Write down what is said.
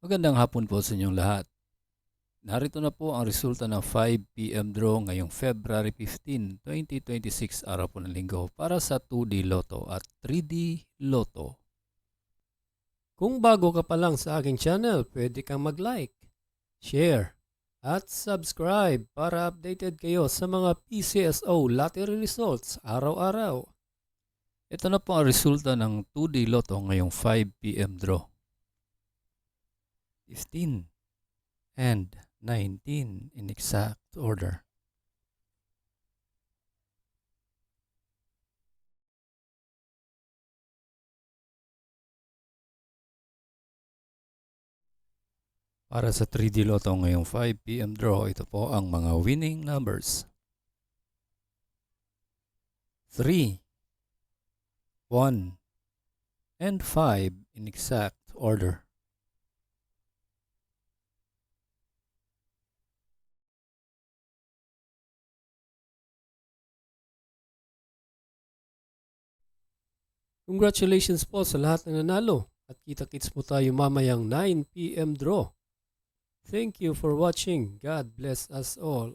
Magandang hapon po sa inyong lahat. Narito na po ang resulta ng 5 p.m. draw ngayong February 15, 2026, araw po ng linggo para sa 2D Lotto at 3D Lotto. Kung bago ka pa lang sa aking channel, pwede kang mag-like, share, at subscribe para updated kayo sa mga PCSO lottery results araw-araw. Ito na po ang resulta ng 2D Lotto ngayong 5 p.m. draw. 15 and 19 in exact order. Para sa 3D Lotto ngayong 5 p.m. draw, ito po ang mga winning numbers. 3, 1, and 5 in exact order. Congratulations po sa lahat ng nanalo at kita-kits po tayo mamayang 9 p.m. draw. Thank you for watching. God bless us all.